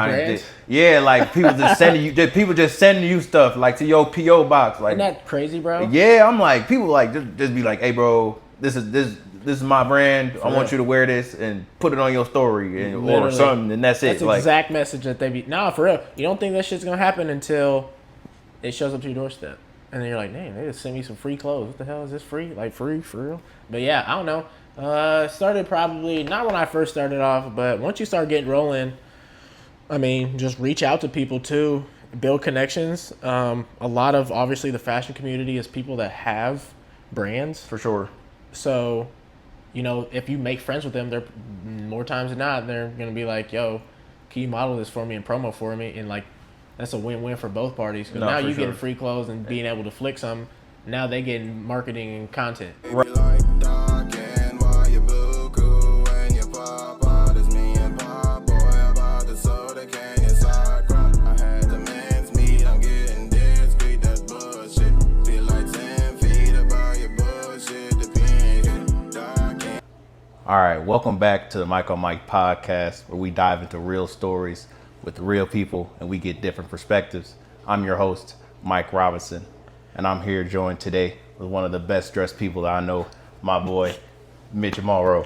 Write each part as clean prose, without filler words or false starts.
Brands? Yeah, like people just sending you stuff like to your PO box. Like, Isn't that crazy, bro? yeah, I'm like people like just be like, hey, bro, this is my brand. I want you to wear this and put it on your story or something, and that's it. That's the exact message that they be. Nah, for real. You don't think that shit's gonna happen until it shows up to your doorstep, and then you're like, dang, they just sent me some free clothes. What the hell is this free? Like free for real? But yeah, I don't know. Started probably not when I first started off, but once you start getting rolling, I mean, just reach out to people too, build connections. A lot of obviously the fashion community is people that have brands for sure. So, you know, if you make friends with them, they're more times than not, they're gonna be like, "Yo, can you model this for me and promo for me?" And like, that's a win-win for both parties. Because now you getting free clothes and being able to flick some. Now they getting marketing and content. Right. All right, welcome back to the Mike on Mike podcast, where we dive into real stories with real people and we get different perspectives. I'm your host, Mike Robinson, and I'm here joined today with one of the best dressed people that I know, my boy, Mitch Morrow.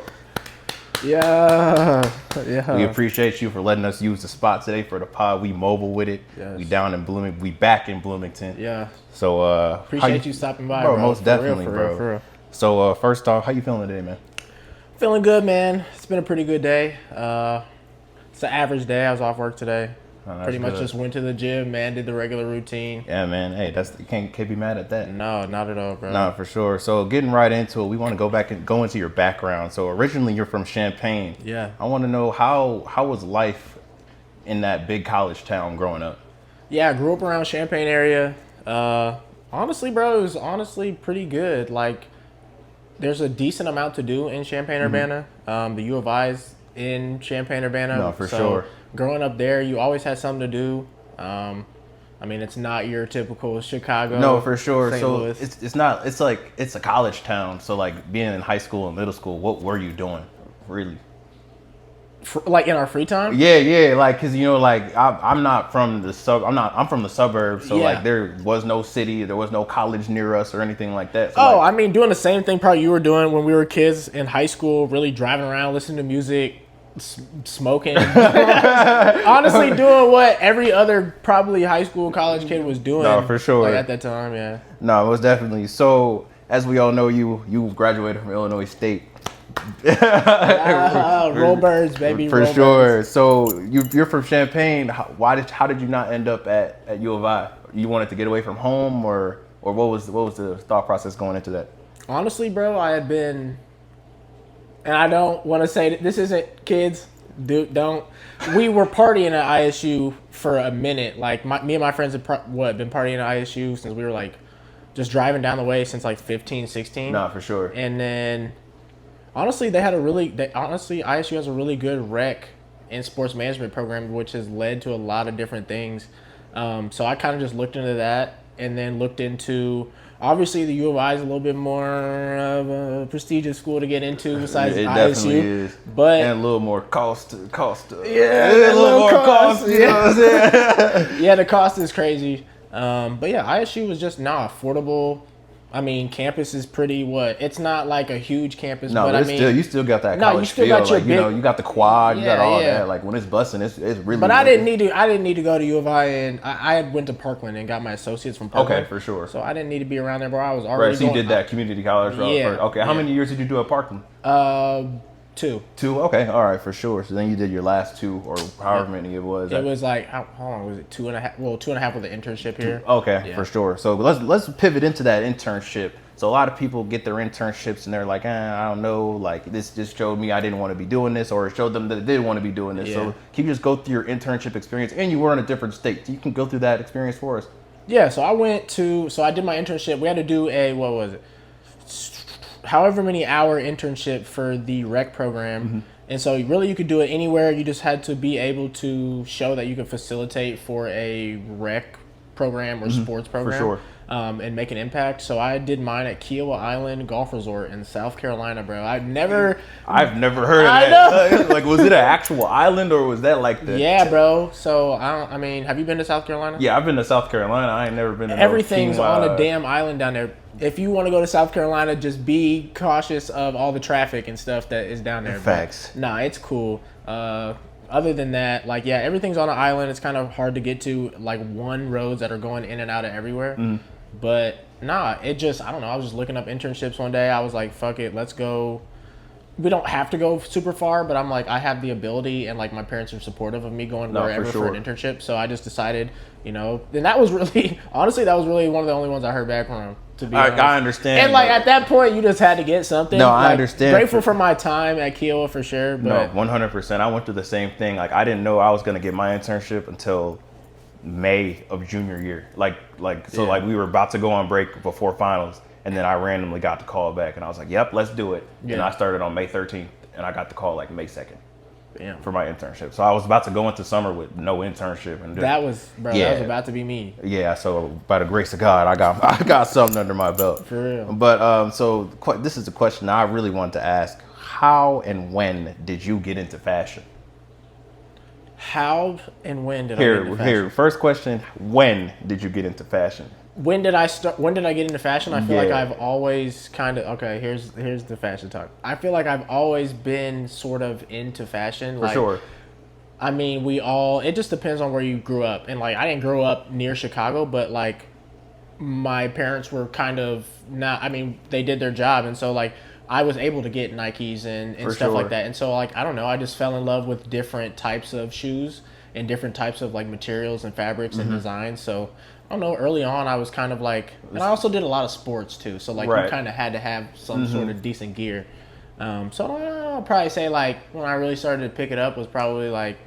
Yeah. We appreciate you for letting us use the spot today for the pod. We mobile with it. Yes. We down in Bloomington. We back in Bloomington. Yeah. So appreciate you stopping by, bro. Most definitely, for real. So first off, how you feeling today, man? Feeling good, man. It's been a pretty good day. It's an average day. I was off work today. Pretty much just went to the gym, man. Did the regular routine. Yeah, man. Hey, you can't be mad at that. No, not at all, bro. No, for sure. So getting right into it, we want to go back and go into your background. So originally you're from Champaign. Yeah. I want to know how was life in that big college town growing up? Yeah, I grew up around Champaign area. Honestly, bro, it was honestly pretty good. Like, there's a decent amount to do in Champaign-Urbana. The U of I's in Champaign-Urbana. No, for sure. Growing up there, you always had something to do. I mean, it's not your typical Chicago. No, for sure. St. So Louis. it's not. It's like it's a college town. So like being in high school and middle school, what were you doing, really? Like in our free time? Yeah. Like, cause you know, like I'm not from the I'm from the suburbs. So like there was no city, there was no college near us or anything like that. So I mean, doing the same thing probably you were doing when we were kids in high school. Really driving around, listening to music, smoking. Honestly, doing what every other probably high school, college kid was doing. No, for sure. Like at that time, yeah. No, it was definitely. So as we all know, you graduated from Illinois State. Roll Birds, baby. For sure. So you're from Champaign. How did you not end up at U of I? You wanted to get away from home, or what was the thought process going into that? Honestly, bro, I had been, and I don't want to say that this isn't kids. Don't. We were partying at ISU for a minute. Like me and my friends had been partying at ISU since we were like just driving down the way since like 15, 16. No, for sure. And then. Honestly, ISU has a really good rec and sports management program, which has led to a lot of different things. So I kind of just looked into that and then looked into, obviously the U of I is a little bit more of a prestigious school to get into besides it ISU. Definitely is. But and a little more cost. Yeah, a little more cost. You know what I'm saying? Yeah, the cost is crazy. But yeah, ISU was just affordable. I mean, campus is pretty it's not like a huge campus, no, but I mean, you still got that college feel. Got your like, you got the quad, you got all that. Like when it's busting, it's really. But I didn't need to go to U of I, and I went to Parkland and got my associates from Parkland. Okay, for sure. So I didn't need to be around there, bro. I was already right. So you did that community college route. Yeah. Okay. How many years did you do at Parkland? 2. Okay. All right, for sure. So then you did your last 2 or however many it was. It was like how long was it? 2.5. Well, 2.5 with the internship here. Okay, for sure. So let's pivot into that internship. So a lot of people get their internships and they're like, I don't know, like this just showed me I didn't want to be doing this, or it showed them that they did want to be doing this. Yeah. So can you just go through your internship experience? And you were in a different state. So you can go through that experience for us. Yeah, so I did my internship. We had to do however many hour internship for the rec program. Mm-hmm. And so really you could do it anywhere. You just had to be able to show that you could facilitate for a rec program or sports program. sure. And make an impact. So I did mine at Kiowa Island Golf Resort in South Carolina, bro. I've never heard of I that. Like, was it an actual island or was that like the? Yeah, bro. So I mean, have you been to South Carolina? Yeah, I've been to South Carolina. I ain't never been to Everything's no on a damn island down there. If you want to go to South Carolina, just be cautious of all the traffic and stuff that is down there. Facts. But, nah, it's cool. Other than that, like, yeah, everything's on an island. It's kind of hard to get to, like, one roads that are going in and out of everywhere. But nah, I don't know. I was just looking up internships one day. I was like, fuck it, let's go. We don't have to go super far, but I'm like, I have the ability, and like my parents are supportive of me going wherever for an internship. So I just decided, and that was really, honestly, that was really one of the only ones I heard back from. To be honest. I understand. And like at that point, you just had to get something. No, I like, understand. Grateful for my time at Kiowa for sure. But no, 100%. I went through the same thing. Like, I didn't know I was gonna get my internship until May of junior year. Like we were about to go on break before finals, and then I randomly got the call back, and I was like, "Yep, let's do it." Yeah. And I started on May 13th, and I got the call like May 2nd. Damn. For my internship. So I was about to go into summer with no internship, and that was about to be me. Yeah. So by the grace of God, I got something under my belt. For real. But so this is a question I really wanted to ask: how and when did you get into fashion? How and when did I get into fashion? Here, first question: when did you get into fashion? When did I start? When did I get into fashion? I feel like I've always kind of Here's the fashion talk. I feel like I've always been sort of into fashion. For sure. I mean, it just depends on where you grew up. And like, I didn't grow up near Chicago, but like, my parents were kind of not. I mean, they did their job, and so like, I was able to get Nikes and stuff like that. And so like, I don't know, I just fell in love with different types of shoes and different types of like materials and fabrics and designs. So I don't know, early on I was kind of like, and I also did a lot of sports too. So like, you kind of had to have some sort of decent gear. So I'll probably say like, when I really started to pick it up was probably like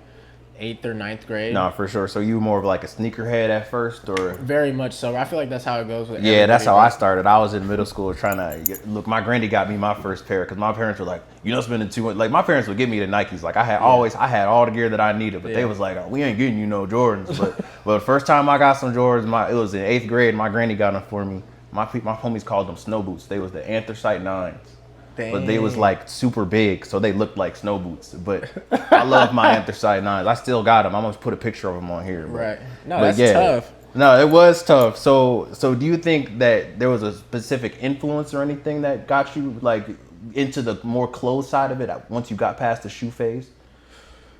8th or 9th grade. No, for sure. So you were more of like a sneakerhead at first, or? Very much so. I feel like that's how it goes with everybody. Yeah, that's how I started. I was in middle school trying to look. My grandy got me my first pair because my parents were like, spending too much. Like, my parents would give me the Nikes. Like, I had all the gear that I needed, but they was like, oh, we ain't getting you no Jordans. But the first time I got some Jordans, it was in 8th grade. My granny got them for me. My homies called them snow boots. They was the anthracite 9s. Dang. But they was like super big, so they looked like snow boots. But I love my anthracite 9s. I still got them. I'm gonna put a picture of them on here. Right. No, that's tough. No, it was tough. So do you think that there was a specific influence or anything that got you like into the more clothes side of it once you got past the shoe phase?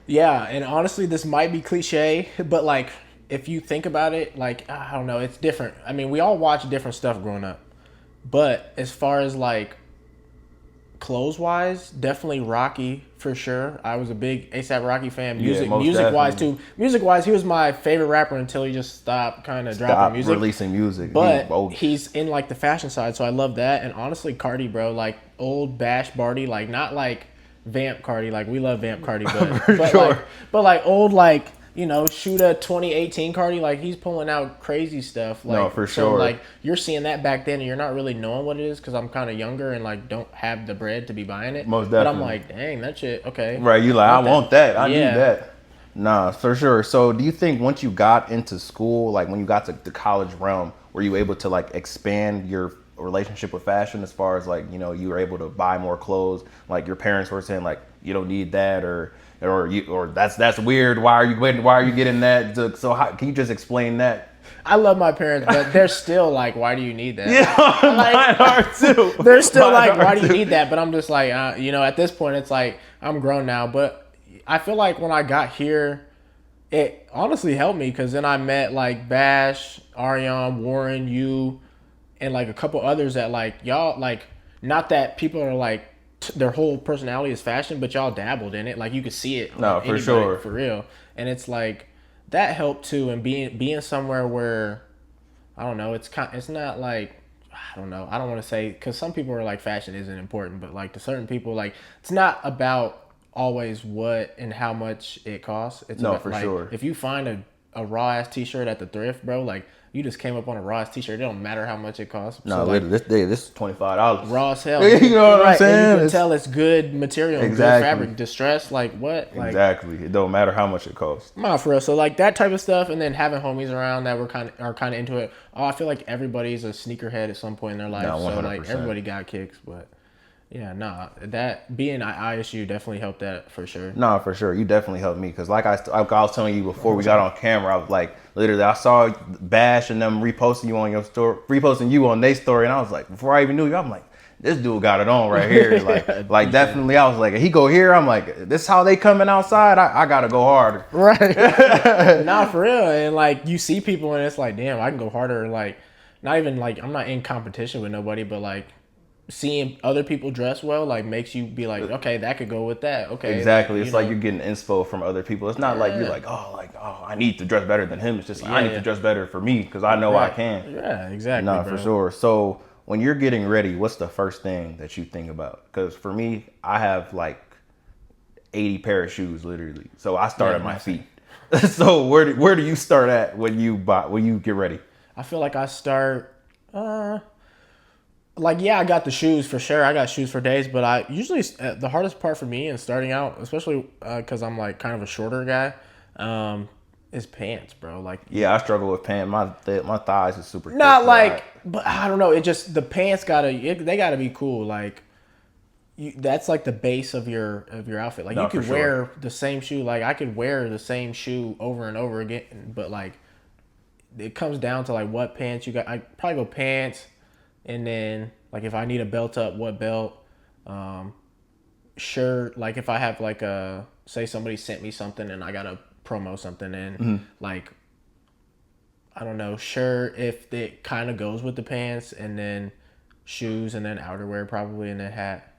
Yeah, and honestly, this might be cliche, but like, if you think about it, like, I don't know, it's different. I mean, we all watch different stuff growing up, but as far as like clothes wise, definitely Rocky for sure. I was a big A$AP Rocky fan. Music wise too. Music wise, he was my favorite rapper until he just stopped dropping music, releasing music. But he's in like the fashion side, so I love that. And honestly, Cardi, bro, like old Bash Barty, like not like Vamp Cardi, like we love Vamp Cardi, but like old like, Shoota 2018 Cardi, like he's pulling out crazy stuff. Like, no, for sure. Like you're seeing that back then, and you're not really knowing what it is because I'm kind of younger and like don't have the bread to be buying it. Most definitely. But I'm like, dang, that shit, okay. Right, you like, I want that. I need that. Nah, for sure. So do you think once you got into school, like when you got to the college realm, were you able to like expand your relationship with fashion as far as like, you were able to buy more clothes? Like your parents were saying like, you don't need that, or that's weird. Why are you getting that? So can you just explain that? I love my parents, but they're still like, why do you need that? Yeah, mine are too. They're still like, why do you need that? But I'm just like, at this point, it's like, I'm grown now. But I feel like when I got here, it honestly helped me because then I met like Bash, Ariane, Warren, you, and like a couple others that like, y'all, like, not that people are like, their whole personality is fashion, but y'all dabbled in it. Like you could see it. No, for sure. For real. And it's like, that helped too. And being somewhere where, I don't know, it's not like, I don't know. I don't want to say, because some people are like, fashion isn't important, but like to certain people, like it's not about always what and how much it costs. It's no, about, for like, sure. If you find a raw ass t-shirt at the thrift, bro, like you just came up on a raw ass t-shirt. It don't matter how much it costs. No, So, like, this is $25. raw as hell. You know what I'm Right, saying? and you can It's- tell it's good material, and good Exactly. fabric, distressed. Like what? Like, Exactly. It don't matter how much it costs. nah, for real. So like that type of stuff, and then having homies around that are kind of into it. Oh, I feel like everybody's a sneakerhead at some point in their life. No, so like 100%. everybody got kicks, but yeah, nah, that being at ISU definitely helped that for sure. No, for sure. You definitely helped me because, like I was telling you before we got on camera, I was like, literally, I saw Bash and them reposting you on your story, reposting you on their story, and I was like, before I even knew you, I'm like, this dude got it on right here. Like definitely, I was like, he go here. I'm like, this how they coming outside. I gotta go harder. Right. Nah, for real. And like you see people, and it's like, damn, I can go harder. Like, not even like I'm not in competition with nobody, but like seeing other people dress well like makes you be like, okay, that could go with that. Okay, Exactly. like, It's like you're getting inspo from other people. It's not like you're like, oh, I need to dress better than him. It's just like, I need to dress better for me because I know I can. Yeah, exactly. No, bro. for sure. So when you're getting ready, what's the first thing that you think about? Because for me, I have like 80 pair of shoes literally. So I start at my feet. So where do you start at when you get ready? I feel like I start. Like, yeah, I got the shoes for sure. I got shoes for days, but I usually the hardest part for me in starting out, especially because I'm like kind of a shorter guy, is pants, bro. Like, Yeah, I struggle with pants. My thighs are super. not thick, like, but I don't know. It just the pants they gotta be cool. Like, that's like the base of your outfit. Like, No, you could for sure. wear the same shoe. Like, I could wear the same shoe over and over again, but like, it comes down to like what pants you got. I probably go pants. And then, like, if I need a belt up, what belt? Shirt. Like, if I have, like, say somebody sent me something and I got to promo something and, like, I don't know, shirt if it kind of goes with the pants, and then shoes, and then outerwear probably, and then hat.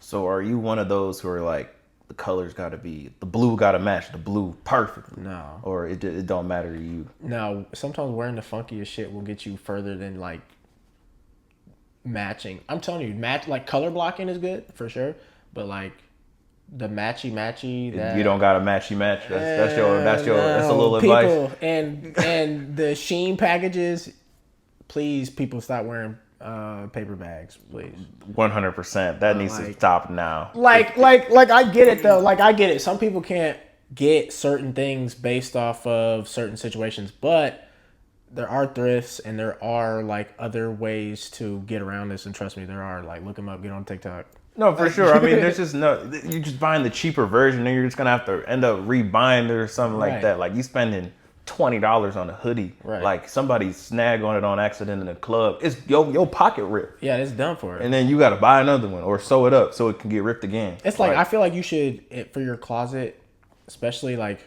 So are you one of those who are like, the colors got to be, the blue got to match the blue perfectly? No. Or it don't matter to you? No, sometimes wearing the funkiest shit will get you further than, like, matching. I'm telling you, like color blocking is good for sure, but like the matchy that You don't got to match. That's a little people, advice. and the Sheen packages. Please, people, stop wearing paper bags, please. 100%. That needs to stop now. Like I get it though. Like I get it. Some people can't get certain things based off of certain situations, but there are thrifts and there are like other ways to get around this, and trust me, there are. Like, look them up, get on TikTok. No, for sure. I mean, there's just you're just buying the cheaper version, and you're just gonna have to end up rebuying it or something like that. Like, you spending $20 on a hoodie, Right. like somebody snag on it on accident in a club, it's your pocket ripped, Yeah, it's done for it. and then you got to buy another one or sew it up so it can get ripped again. It's like I feel like you should, for your closet, especially like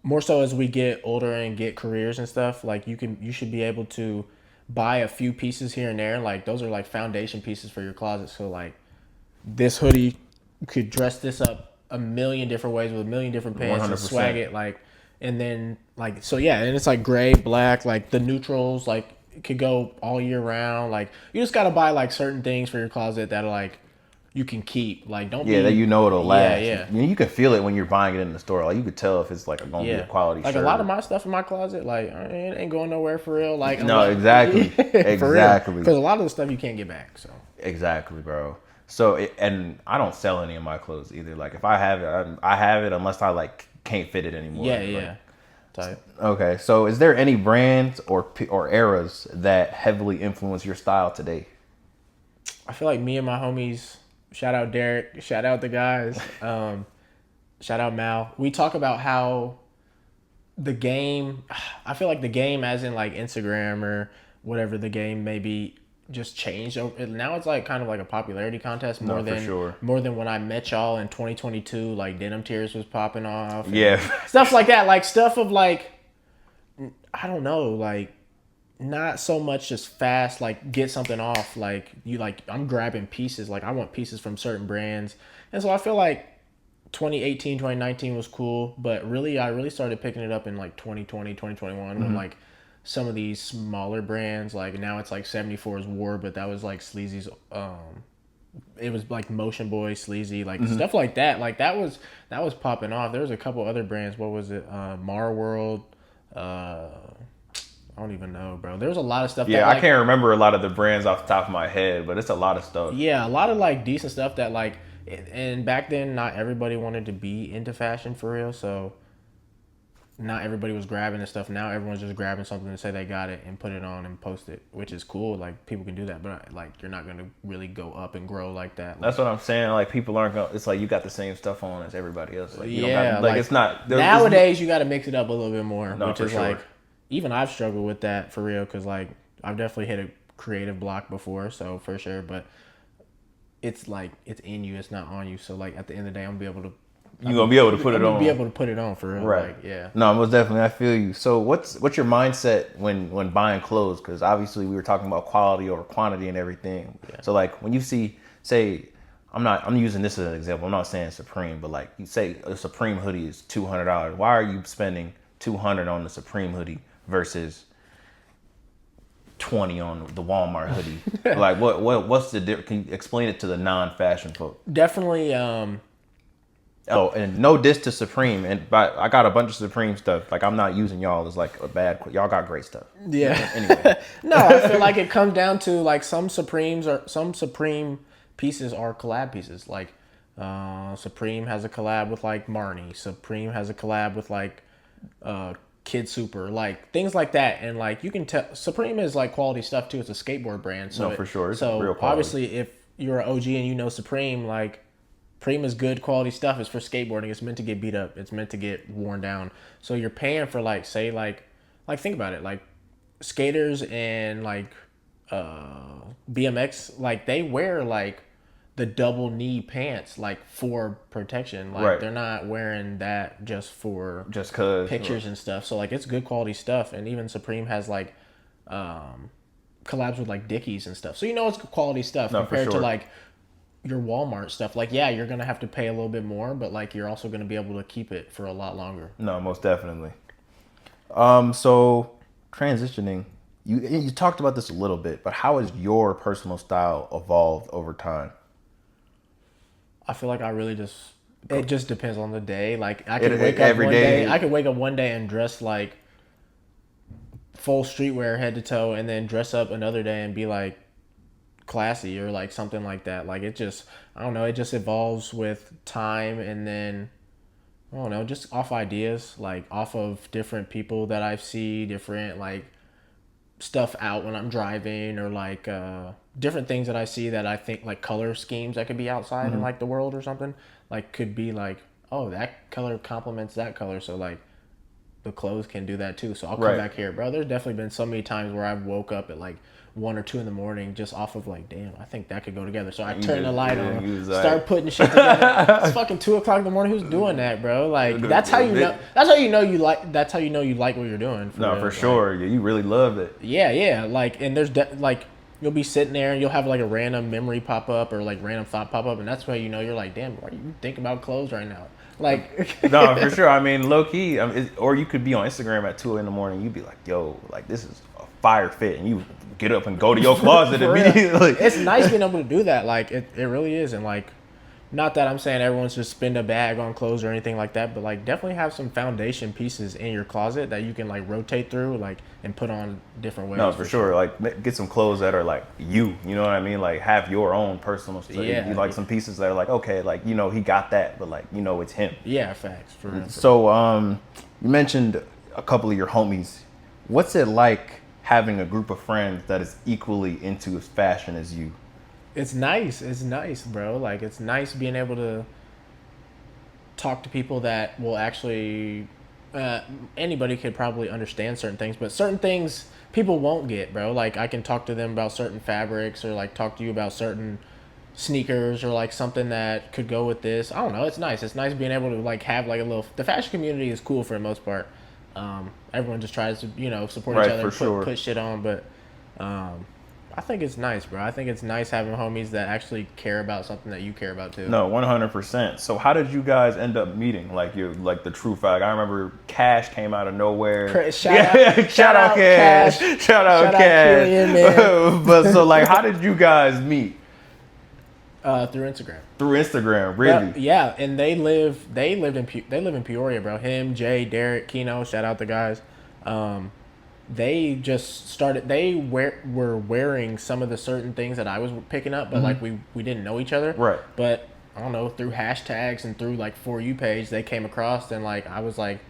more so as we get older and get careers and stuff, like you should be able to buy a few pieces here and there. Like, those are like foundation pieces for your closet. So like this hoodie, you could dress this up a million different ways with a million different pants and 100%. swag it, like, and then like, so yeah, and it's like gray, black, like the neutrals, like it could go all year round. Like, you just gotta buy like certain things for your closet that are like you can keep. Like, don't that it'll last. Yeah. You can feel it when you're buying it in the store. Like, you could tell if it's like gonna be a quality like shirt. a lot of my stuff in my closet, like, it ain't going nowhere for real. Like, No, exactly. Exactly. Because a lot of the stuff you can't get back. So Exactly, bro. So, and I don't sell any of my clothes either. Like, if I have it, I have it unless I like can't fit it anymore. yeah. Type. Okay, so is there any brands or eras that heavily influence your style today? I feel like me and my homies, shout out Derek, shout out the guys, shout out Mal. We talk about how the game, I feel like the game, as in like Instagram or whatever the game may be, just changed. Now it's like kind of like a popularity contest more than when I met y'all in 2022. Like, Denim Tears was popping off. Yeah. Stuff like that. Like, stuff of like, I don't know, like, not so much just fast, like, get something off. Like, I'm grabbing pieces. Like, I want pieces from certain brands. And so I feel like 2018, 2019 was cool, but really, I really started picking it up in like 2020, 2021 when like some of these smaller brands, like now it's like 74's War, but that was like Sleazy's, it was like Motion Boy, Sleazy, like stuff like that. Like, that was popping off. There was a couple other brands. What was it? Morrow World. I don't even know, bro. There's a lot of stuff. Yeah, that, like, I can't remember a lot of the brands off the top of my head, but it's a lot of stuff. Yeah, a lot of like decent stuff that like, and back then not everybody wanted to be into fashion for real, so not everybody was grabbing this stuff. Now everyone's just grabbing something to say they got it and put it on and post it, which is cool. Like people can do that, but like you're not gonna really go up and grow like that. Like, That's what I'm saying. Like people aren't gonna. It's like you got the same stuff on as everybody else. Like, you yeah, don't got, like it's not. Nowadays you got to mix it up a little bit more, No, which for is sure. like, even I've struggled with that for real because like I've definitely hit a creative block before, so for sure. But it's like it's in you, it's not on you. So like at the end of the day, I'm gonna be able to. You're gonna be able to put it on. Be able to put it on for real, Right. Like, yeah. No, most definitely. I feel you. So what's your mindset when buying clothes? Because obviously we were talking about quality over quantity and everything. Yeah. So like when you say, I'm using this as an example. I'm not saying Supreme, but like you say a Supreme hoodie is $200. Why are you spending $200 on the Supreme hoodie versus 20 on the Walmart hoodie? Like what's the difference? Can you explain it to the non-fashion folk? Definitely. Oh, and no diss to Supreme, but I got a bunch of Supreme stuff. Like I'm not using y'all as like a bad. Y'all got great stuff. Yeah. Anyway, No, I feel like it comes down to like some Supreme pieces are collab pieces. Like Supreme has a collab with like Marnie. Supreme has a collab with like Kid Super, like things like that. And like you can tell Supreme is like quality stuff too. It's a skateboard brand. So No, for sure. It's so real quality. obviously if you're an OG and you know Supreme, like Prima's good quality stuff is for skateboarding. It's meant to get beat up. It's meant to get worn down. So you're paying for like, say like think about it, like skaters and like BMX, like they wear like the double knee pants like for protection. Like Right. they're not wearing that just for just cause pictures and stuff. So like it's good quality stuff. And even Supreme has like collabs with like Dickies and stuff. So you know it's quality stuff No, for compared to sure. like your Walmart stuff. Like yeah, you're gonna have to pay a little bit more, but like you're also gonna be able to keep it for a lot longer. No, most definitely. So transitioning, you talked about this a little bit, but how has your personal style evolved over time? I feel like I really it just depends on the day. Like I could It- wake up every one day- day. I could wake up one day and dress like full streetwear head to toe, and then dress up another day and be like classy or like something like that. Like it just, I don't know, it just evolves with time, and then I don't know, just off ideas, like off of different people that I see, different like stuff out when I'm driving, or like different things that I see that I think like color schemes that could be outside in like the world or something, like could be like, oh, that color complements that color, so like the clothes can do that too. So I'll come Right. back here, bro. There's definitely been so many times where I've woke up at like 1 or 2 in the morning just off of like, damn, I think that could go together. So I turn the light on, start putting shit together. It's fucking 2 o'clock in the morning. Who's doing that, bro? Like that's how you know. That's how you know you like. That's how you know you like what you're doing. No, real. for Like, sure. Yeah, you really loved it. yeah. Like, and there's like you'll be sitting there and you'll have like a random memory pop up or like random thought pop up, and that's why you know you're like, damn, why are you thinking about clothes right now? Like, No, for sure. I mean, low key, or you could be on Instagram at 2 in the morning. You'd be like, yo, like this is a fire fit, and you get up and go to your closet For real. immediately. It's nice being able to do that. Like it really is. And like, not that I'm saying everyone's just spend a bag on clothes or anything like that, but like definitely have some foundation pieces in your closet that you can like rotate through, like, and put on different ways. No, for sure. Like, get some clothes that are like you know what I mean? Like, have your own personal stuff. Yeah. You like some pieces that are like, okay, like, you know, he got that, but like, you know, it's him. Yeah, facts. For real. So, you mentioned a couple of your homies. What's it like having a group of friends that is equally into fashion as you? It's nice. It's nice, bro. Like it's nice being able to talk to people that will actually. Anybody could probably understand certain things, but certain things people won't get, bro. Like I can talk to them about certain fabrics, or like talk to you about certain sneakers, or like something that could go with this. I don't know. It's nice. It's nice being able to like have like a little. The fashion community is cool for the most part. Everyone just tries to support each Right, other, for sure. put shit on, but. I think it's nice, bro. I think it's nice having homies that actually care about something that you care about too. No, 100%. So how did you guys end up meeting? Like you're like the true fact. I remember Cash came out of nowhere. Shout out Shout out Cash. Shout out Cash. Killian, man. But so like, how did you guys meet? Through Instagram. Through Instagram, really? Yeah, and they live in Peoria, bro. Him, Jay, Derek, Keno, shout out the guys. They just started. Were wearing some of the certain things that I was picking up, but like we didn't know each other. Right. But I don't know, through hashtags and through like For You page, they came across, and like I was like,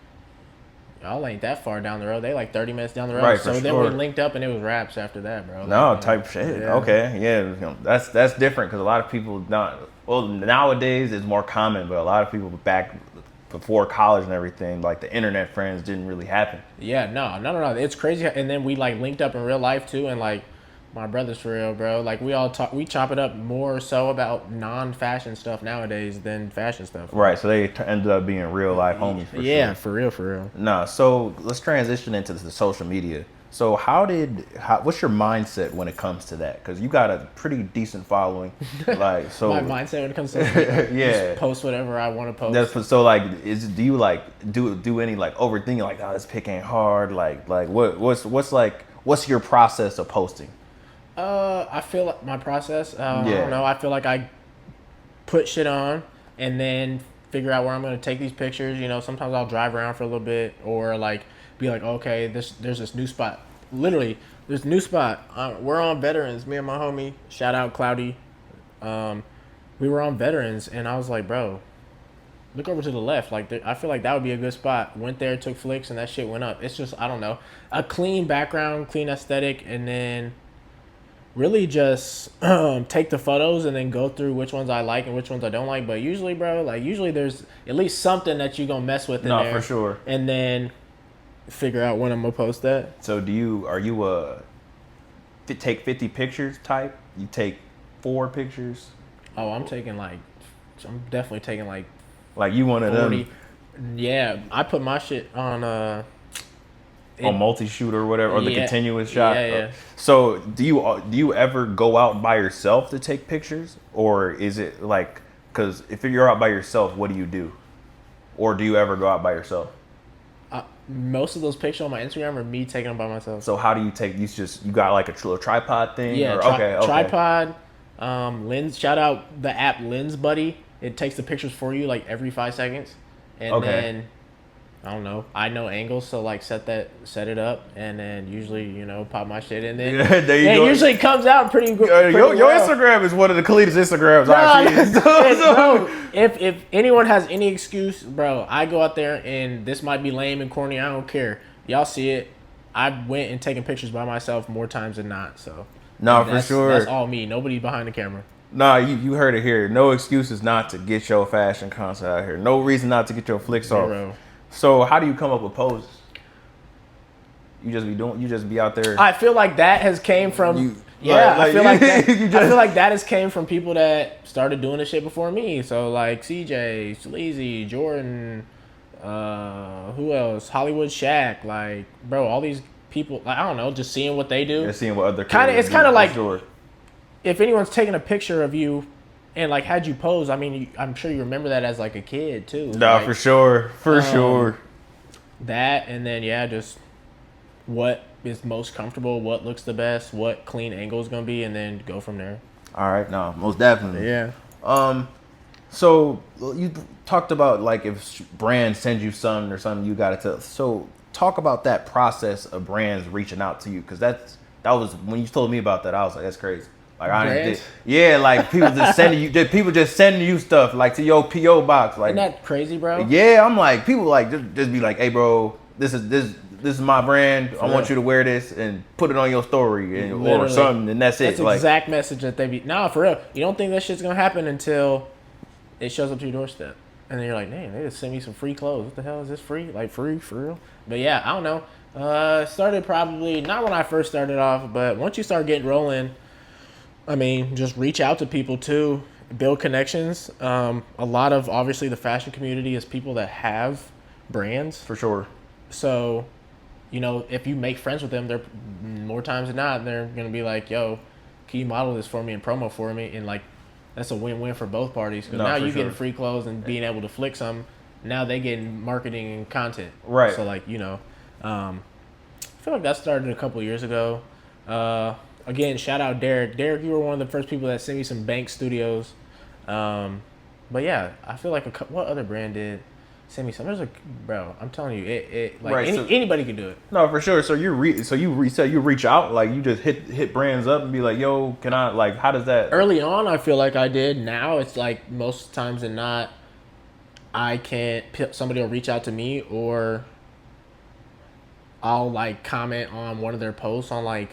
y'all ain't that far down the road. They like 30 minutes down the road. Right, so for then sure. we linked up, and it was raps after that, bro. No, Like, type shit. yeah. Okay, yeah, that's different because a lot of people not. Well, nowadays it's more common, but a lot of people back before college and everything, like the internet friends didn't really happen. Yeah, no. It's crazy. And then we like linked up in real life too, and like my brothers for real, bro. Like we chop it up more so about non-fashion stuff nowadays than fashion stuff. Right, so they ended up being real life homies for Yeah, sure. for real. Nah, so let's transition into the social media. So what's your mindset when it comes to that? Because you got a pretty decent following, like so. My mindset when it comes to Yeah. just post whatever I want to post. So like, do you like do any like overthinking, like, oh, this pick ain't hard, like what's your process of posting? I feel like my process. I Yeah. don't know. I feel like I put shit on and then figure out where I'm gonna take these pictures. You know, sometimes I'll drive around for a little bit or like be like, okay, there's this new spot. Literally, there's a new spot. We're on Veterans. Me and my homie. Shout out Cloudy. We were on Veterans, and I was like, bro, look over to the left. Like, I feel like that would be a good spot. Went there, took flicks, and that shit went up. It's just, I don't know, a clean background, clean aesthetic, and then really just take the photos and then go through which ones I like and which ones I don't like. But usually, bro, like usually there's at least something that you gonna mess with in there. No, for sure. And then figure out when I'm gonna post that. So are you a take 50 pictures type? You take 4 pictures? Oh, I'm definitely taking like Like you one of 40. them Yeah, I put my shit on on multi-shoot or whatever, or the Yeah. continuous shot? Yeah. So do you ever go out by yourself to take pictures? Or is it like, because if you're out by yourself, what do you do? Or do you ever go out by yourself? Most of those pictures on my Instagram are me taking them by myself. So how do you take these? You got like a little tripod thing? Yeah, or, okay. tripod, lens. Shout out the app Lens Buddy. It takes the pictures for you like every 5 seconds, and then I don't know. I know angles, so like set it up, and then usually pop my shit in there. Yeah, there you go. It usually comes out pretty good. Your Instagram is one of the cleanest Instagrams I've seen. No, if anyone has any excuse, bro, I go out there and this might be lame and corny. I don't care. Y'all see it. I went and taken pictures by myself more times than not. So No, for sure. That's all me. Nobody behind the camera. Nah, you heard it here. No excuses not to get your fashion content out here. No reason not to get your flicks off. Zero. So how do you come up with poses? You just be out there. I feel like that has came from I feel like that has came from people that started doing this shit before me. So like CJ, Sleazy, Jordan, who else? Hollywood Shaq, like bro, all these people. Like, I don't know, just seeing what they do. You're seeing what other It's kind do, of like sure. if anyone's taking a picture of you and like had you pose. I mean, I'm sure you remember that as like a kid too. No, like, for sure. That, and then just what is most comfortable, what looks the best, what clean angle is gonna be, and then go from there. All right, no, most definitely. Yeah. So you talked about like if brands send you something or something, you got to tell. So talk about that process of brands reaching out to you, because that was when you told me about that. I was like, that's crazy. Like like people just sending you, people just sending you stuff like to your PO box. Like, Isn't that crazy, bro? Yeah, I'm like, people like just be like, hey, bro, this is my brand. I want you to wear this and put it on your story or something, and that's it. That's the exact message that they be. Nah, for real. You don't think that shit's gonna happen until it shows up to your doorstep, and then you're like, "Damn, they just sent me some free clothes. What the hell is this free? Like free for real?" But yeah, I don't know. Started probably not when I first started off, but once you start getting rolling, I mean, just reach out to people too, build connections. A lot of obviously the fashion community is people that have brands for sure. So, if you make friends with them, they're more times than not, they're going to be like, yo, can you model this for me and promo for me? And like, that's a win-win for both parties. Because now you getting free clothes and being able to flick some. Now they getting marketing and content. Right. So like, I feel like that started a couple years ago. Again, shout out Derek. Derek, you were one of the first people that sent me some Bank Studios. But yeah, I feel like what other brand did? send me some. There's a bro. I'm telling you, it like Right, so- anybody can do it. No, for sure. So you reach out, like you just hit brands up and be like, yo, can I, like, how does that? Early on, I feel like I did. Now it's like most times than not, I can't. Somebody will reach out to me, or I'll like comment on one of their posts on like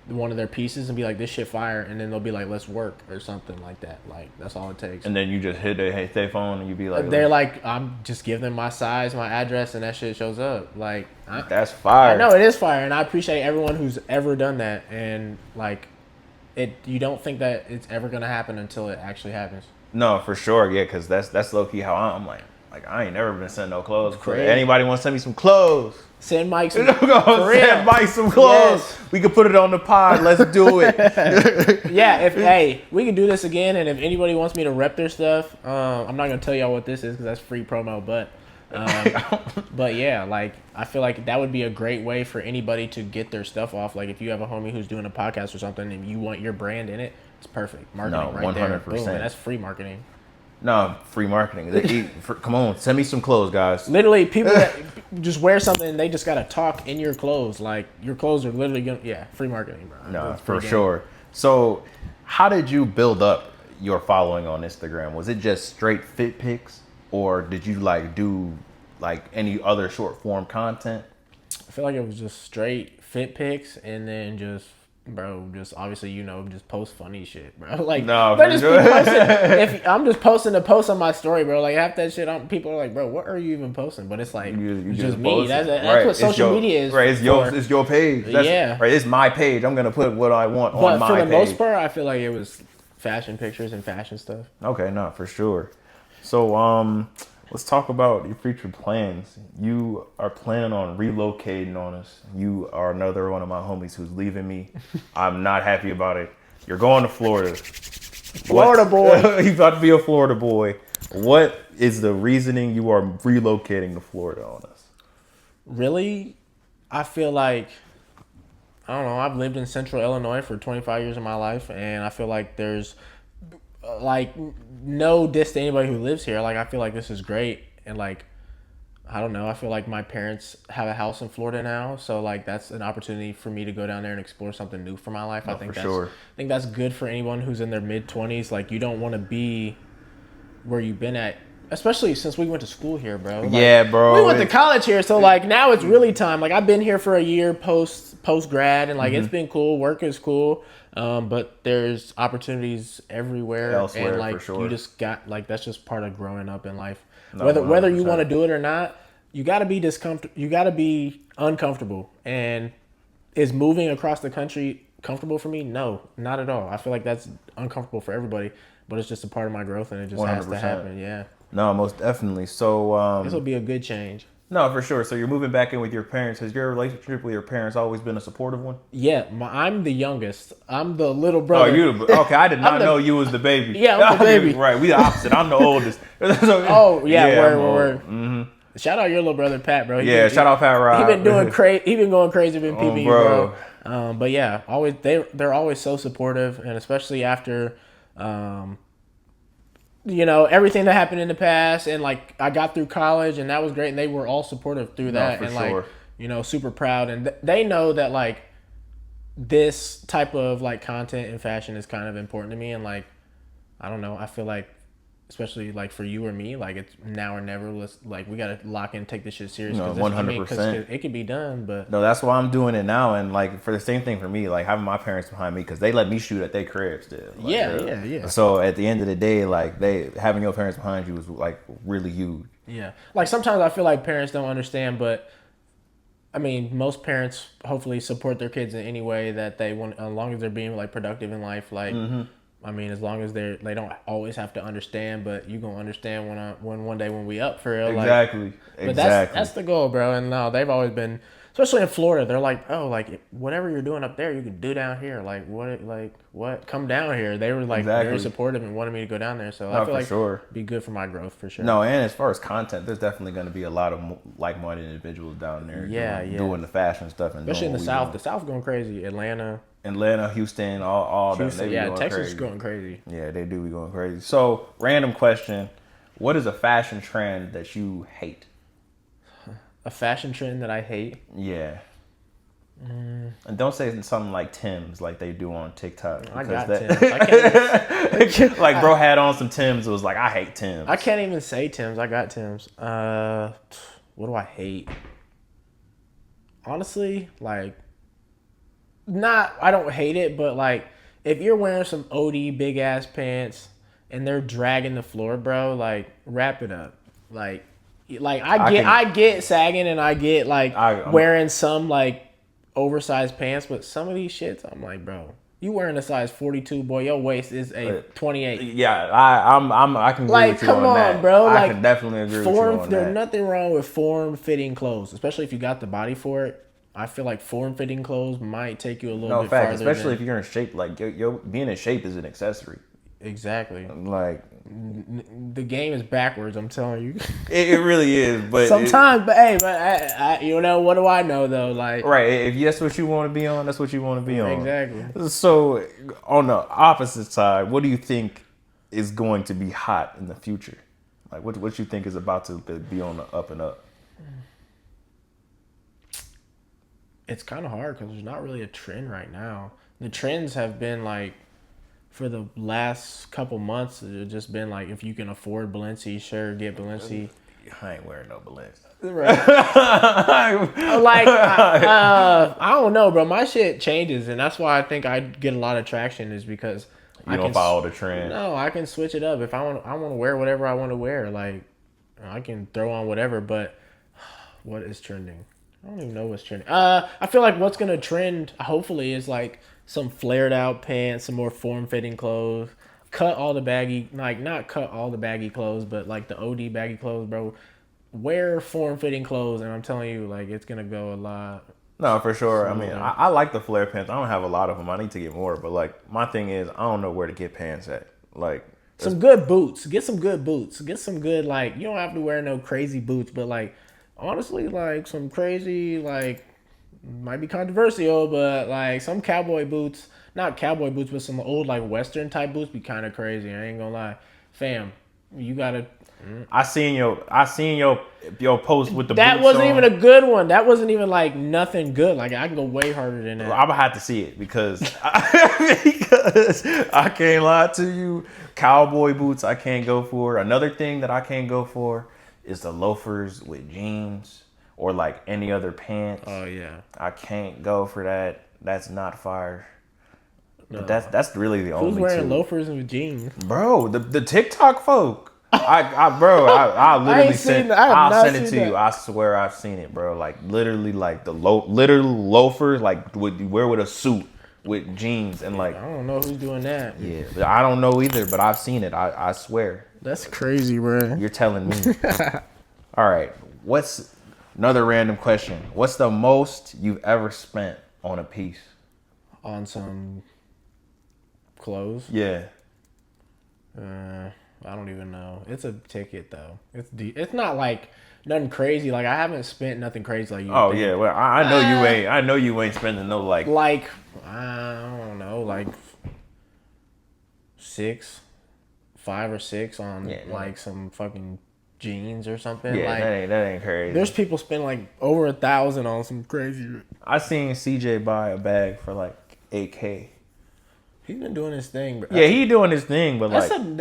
one of their pieces and be like, this shit fire, and then they'll be like, let's work or something like that. Like that's all it takes. And then you just hit their phone and you be like, They're like, I'm just give them my size, my address, and that shit shows up. Like that's fire. I know it is fire, and I appreciate everyone who's ever done that. And like, you don't think that it's ever gonna happen until it actually happens. No, for sure, yeah, because that's low key how I'm like I ain't never been sending no clothes. Crazy. Anybody want to send me some clothes? Send Mike some. Send Mike some clothes. Yes. We can put it on the pod. Let's do it. Yeah, hey, we can do this again, and if anybody wants me to rep their stuff, I'm not gonna tell y'all what this is because that's free promo, but yeah, like I feel like that would be a great way for anybody to get their stuff off. Like if you have a homie who's doing a podcast or something and you want your brand in it, it's perfect marketing. No, 100%. There. Boom, and that's free marketing. No, free marketing. Come on, send me some clothes, guys. Literally, people that just wear something and they just gotta talk in your clothes. Like your clothes are literally free marketing, bro. No, for sure. So, how did you build up your following on Instagram? Was it just straight fit pics, or did you like do like any other short form content? I feel like it was just straight fit pics, and then just obviously just post funny shit, bro. Like no, but just posting, if I'm just posting a post on my story, bro, like half that shit people are like, bro, what are you even posting? But it's like you just me. That's right. What social media is. Right, it's your page. Right, it's my page. I'm gonna put what I want on my page. But for the most part, I feel like it was fashion pictures and fashion stuff. Okay, no, for sure. So let's talk about your future plans. You are planning on relocating on us. You are another one of my homies who's leaving me. I'm not happy about it. You're going to Florida. Florida boy. You've got to be a Florida boy. What is the reasoning you are relocating to Florida on us? Really? I feel like, I don't know, I've lived in Central Illinois for 25 years of my life, and I feel like there's like no diss to anybody who lives here. Like I feel like this is great, and like I don't know, I feel like my parents have a house in Florida now, so like that's an opportunity for me to go down there and explore something new for my life. I think that's good for anyone who's in their mid-20s. Like you don't want to be where you've been at, especially since we went to school here, bro. Like, yeah, bro. We went to college here, so like now it's really time. Like I've been here for a year post grad, and like it's been cool. Work is cool. But there's opportunities everywhere, elsewhere, and like for sure. you just got like that's just part of growing up in life. No, whether you want to do it or not, you got to be you got to be uncomfortable. And is moving across the country comfortable for me? No, not at all. I feel like that's uncomfortable for everybody, but it's just a part of my growth, and it just 100%. Has to happen. Yeah. No, most definitely. So this will be a good change. No, for sure. So you're moving back in with your parents. Has your relationship with your parents always been a supportive one? Yeah, I'm the youngest. I'm the little brother. Oh, okay. I did not know you was the baby. Yeah, I'm the baby. Right, we the opposite. I'm the oldest. Oh, yeah, word. Mm-hmm. Shout out your little brother, Pat, bro. Shout out Pat Rob. He been doing crazy. He been going crazy, been peeping you, bro. But yeah, always they're always so supportive, and especially after everything that happened in the past, and like I got through college, and that was great, and they were all supportive through that, and sure. Like super proud, and they know that like this type of like content and fashion is kind of important to me, and like I don't know, I feel like especially like for you or me, like it's now or never. Like we gotta lock in, take this shit serious. No, 100%. It can be done, but no, that's why I'm doing it now. And like for the same thing for me, like having my parents behind me because they let me shoot at their crib still. Like, yeah. So at the end of the day, like having your parents behind you was like really huge. Yeah, like sometimes I feel like parents don't understand, but I mean, most parents hopefully support their kids in any way that they want, as long as they're being like productive in life. Like. Mm-hmm. I mean, as long as they don't always have to understand, but you gonna understand when one day when we up for real. Exactly. Like, but that's the goal, bro. And no, they've always been, especially in Florida. They're like, oh, like whatever you're doing up there, you can do down here. Like what? Come down here. They were like very supportive and wanted me to go down there. So I feel like it'd be good for my growth for sure. No, and as far as content, there's definitely going to be a lot of like-minded individuals down there. Doing the fashion stuff, and especially in the South. The South going crazy. Atlanta, Houston, all Houston, them. They be going Texas crazy. is going crazy. Yeah, they do be going crazy. So, random question. What is a fashion trend that you hate? A fashion trend that I hate? Yeah. And don't say something like Tim's like they do on TikTok. I got Tim's. I can't, like bro had on some Tim's. It was like, I hate Tim's. I can't even say Tim's. I got Tim's. What do I hate? Honestly, like, I don't hate it, but like, if you're wearing some OD big ass pants and they're dragging the floor, bro, like, wrap it up. Like I get sagging and I get like wearing some like oversized pants, but some of these shits, I'm like, bro, you wearing a size 42, boy, your waist is a 28. Yeah, I can agree like, with you come on that, bro. I like, can definitely agree with you on that. There's nothing wrong with form-fitting clothes, especially if you got the body for it. I feel like form-fitting clothes might take you a little bit farther. Especially if you're in shape. Like, your being in shape is an accessory. Exactly. Like, the game is backwards, I'm telling you. It really is, but sometimes. I you know, what do I know though? Like, right, if that's what you want to be on, that's what you want to be on. Exactly. So, on the opposite side, what do you think is going to be hot in the future? Like, what you think is about to be on the up and up? It's kind of hard because there's not really a trend right now. The trends have been like, for the last couple months, it's just been like, if you can afford Balenci, sure, get Balenci. I ain't wearing no Balenci. Right. Like, I don't know, bro. My shit changes, and that's why I think I get a lot of traction, is because you don't follow the trend. No, I can switch it up. If I want to wear whatever I want to wear. Like, I can throw on whatever, but what is trending? I don't even know what's trending. I feel like what's gonna trend, hopefully, is like some flared out pants, some more form fitting clothes. Cut all the baggy, like, not cut all the baggy clothes, but like the OD baggy clothes, bro. Wear form fitting clothes, and I'm telling you, like, it's gonna go a lot. No, for sure. I mean, I like the flare pants. I don't have a lot of them. I need to get more, but like, my thing is, I don't know where to get pants at. Like, some good boots. Get some good boots. Get some good, like, you don't have to wear no crazy boots, but like, honestly, like, some crazy, like, might be controversial, but like some cowboy boots, not cowboy boots, but some old like Western type boots be kind of crazy. I ain't gonna lie, fam. You gotta. I seen your post with the. That boots wasn't on. even a good one. That wasn't even like nothing good. Like, I can go way harder than that. I'm gonna have to see it because I can't lie to you. Cowboy boots I can't go for. Another thing that I can't go for is the loafers with jeans or like any other pants. Oh yeah. I can't go for that. That's not fire. No. But that's really the only. Who's wearing loafers and jeans? Bro, the TikTok folk. I literally I'll send it to you. I swear I've seen it, bro. Like, literally, like the literal loafers, like would you wear with a suit with jeans and like. I don't know who's doing that. Yeah, I don't know either, but I've seen it. I swear. That's crazy, bro. You're telling me. All right. What's another random question? What's the most you've ever spent on a piece? On some clothes? Yeah. I don't even know. It's a ticket though. It's not like nothing crazy. Like, I haven't spent nothing crazy like you. Oh yeah. Well, I know you ain't. I know you ain't spending no like. Like, I don't know, like 5 or 6 on like some fucking jeans or something. Yeah, like, that ain't crazy. There's people spend like over 1,000 on some crazy. I seen CJ buy a bag for like $8K. He's been doing his thing, bro. Yeah, he doing his thing, but that's like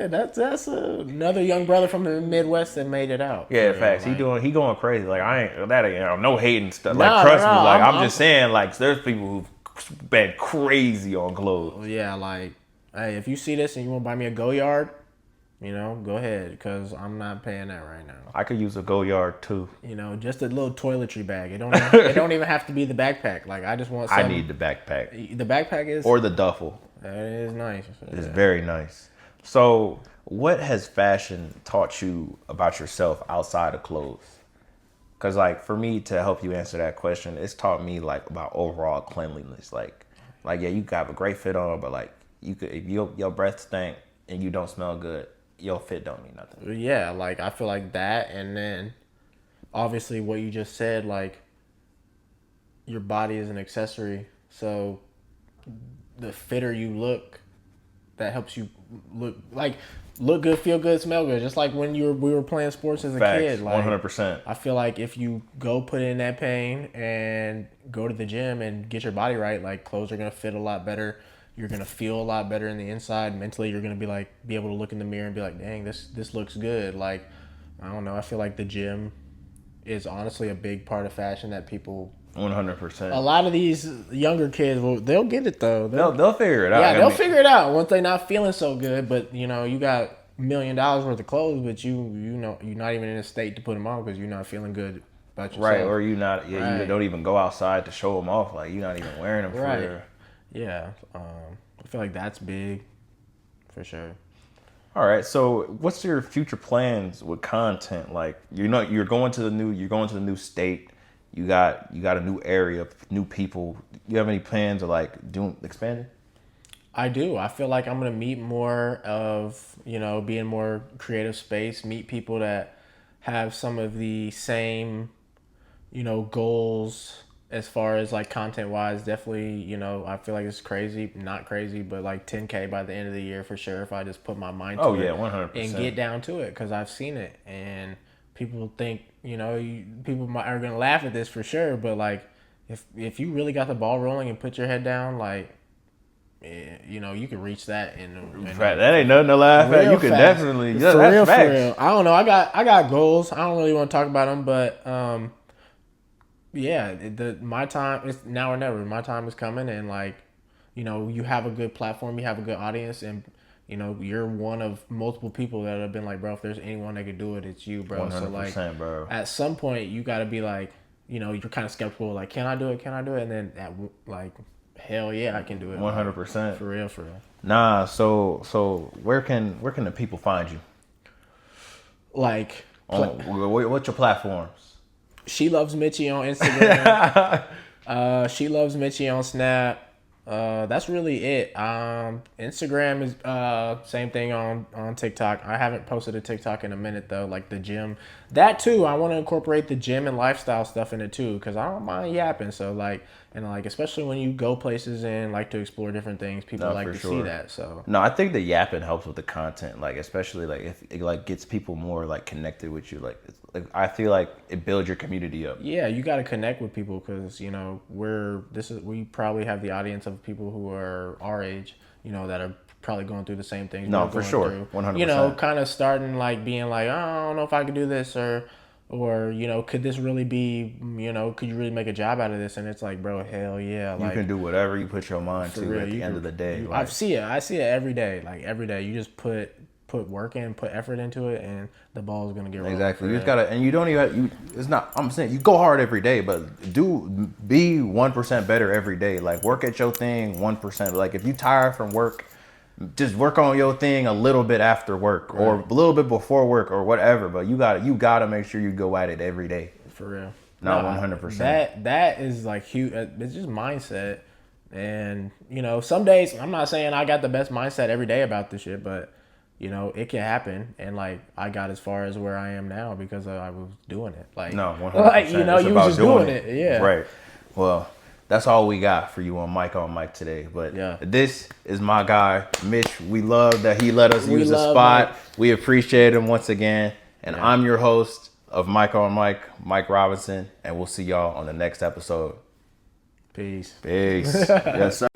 that's another young brother from the Midwest that made it out. Yeah, facts. Like, he going crazy. Like, I ain't that ain't no hating stuff. Nah, like, trust me. Like, I'm just saying, like, there's people who've been crazy on clothes. Yeah, like, hey, if you see this and you want to buy me a Go-Yard, you know, go ahead, because I'm not paying that right now. I could use a Go-Yard too. You know, just a little toiletry bag. It don't even have to be the backpack. Like, I just want something. I need the backpack. The backpack is... Or the duffel. That is nice. It's very nice. So, what has fashion taught you about yourself outside of clothes? Because, like, for me to help you answer that question, it's taught me, like, about overall cleanliness. Like yeah, you got a great fit on, but, like, you could, if your breath stink and you don't smell good, your fit don't mean nothing. Yeah, like, I feel like that, and then obviously what you just said, like, your body is an accessory, so the fitter you look, that helps you look, like, look good, feel good, smell good. Just like when we were playing sports as a Facts, kid. Like 100%. I feel like if you go put in that pain and go to the gym and get your body right, like clothes are gonna fit a lot better. You're gonna feel a lot better in the inside. Mentally, you're gonna be able to look in the mirror and be like, dang, this looks good. Like I don't know. I feel like the gym is honestly a big part of fashion that people. 100%. A lot of these younger kids, they'll get it though. They'll figure it out. Yeah, they'll figure it out once they're not feeling so good. But you got $1 million worth of clothes, but you're not even in a state to put them on because you're not feeling good about yourself. Right, or you not. Yeah, Right. You don't even go outside to show them off. Like you're not even wearing them. Right. Yeah. I feel like that's big, for sure. All right. So, what's your future plans with content? Like, you're going to the new state. You got a new area, new people. You have any plans of like expanding? I do. I feel like I'm gonna meet more of be in more creative space, meet people that have some of the same goals as far as like content wise. Definitely, I feel like it's crazy, not crazy, but like 10K by the end of the year for sure. If I just put my mind to it, yeah, 100%, and get down to it, because I've seen it, and people think people are gonna laugh at this for sure, but like if you really got the ball rolling and put your head down, like you can reach that that ain't nothing to laugh at. You can definitely for real. I don't know. I got goals. I don't really want to talk about them, but yeah, my time is now or never. My time is coming, and like you have a good platform, you have a good audience, and you're one of multiple people that have been like, bro, if there's anyone that could do it, it's you, bro. 100%, so like, bro. At some point, you got to be like, you're kind of skeptical, like, can I do it? Can I do it? And then like, hell yeah, I can do it. 100%. For real. Nah. So where can the people find you? Like, what's your platforms? She Loves Mitchie on Instagram. She Loves Mitchie on Snap. That's really it. Instagram is same thing on TikTok. I haven't posted a TikTok in a minute though. Like the gym, that too. I want to incorporate the gym and lifestyle stuff in it too, because I don't mind yapping. So like, and like especially when you go places and like to explore different things, people like to see that. So no, I think the yapping helps with the content. Like especially like if it like gets people more like connected with you. Like I feel like it builds your community up. Yeah, you got to connect with people because we probably have the audience of people who are our age, that are probably going through the same things. No, for sure, 100%. Kind of starting like being like, oh, I don't know if I could do this or could this really be, could you really make a job out of this? And it's like, bro, hell yeah, you can do whatever you put your mind to real, at the end of the day. I see it every day. Like every day, you just put work in, put effort into it, and the ball is gonna get rolling. Exactly. You just gotta, and you don't even. It's not. I'm saying you go hard every day, but be 1% better every day. Like work at your thing 1%. Like if you tired from work, just work on your thing a little bit after work or a little bit before work or whatever. But you gotta make sure you go at it every day. For real. Not 100%. That is like huge. It's just mindset, and some days I'm not saying I got the best mindset every day about this shit, but. It can happen, and like I got as far as where I am now because I was doing it. Like no, 100%. Like you was just doing it. Yeah. Right. Well, that's all we got for you on Mike today. But yeah, this is my guy Mitch. We love that he let us use the spot. Mike. We appreciate him once again. And I'm your host of Mike on Mike, Mike Robinson, and we'll see y'all on the next episode. Peace. Yes, sir.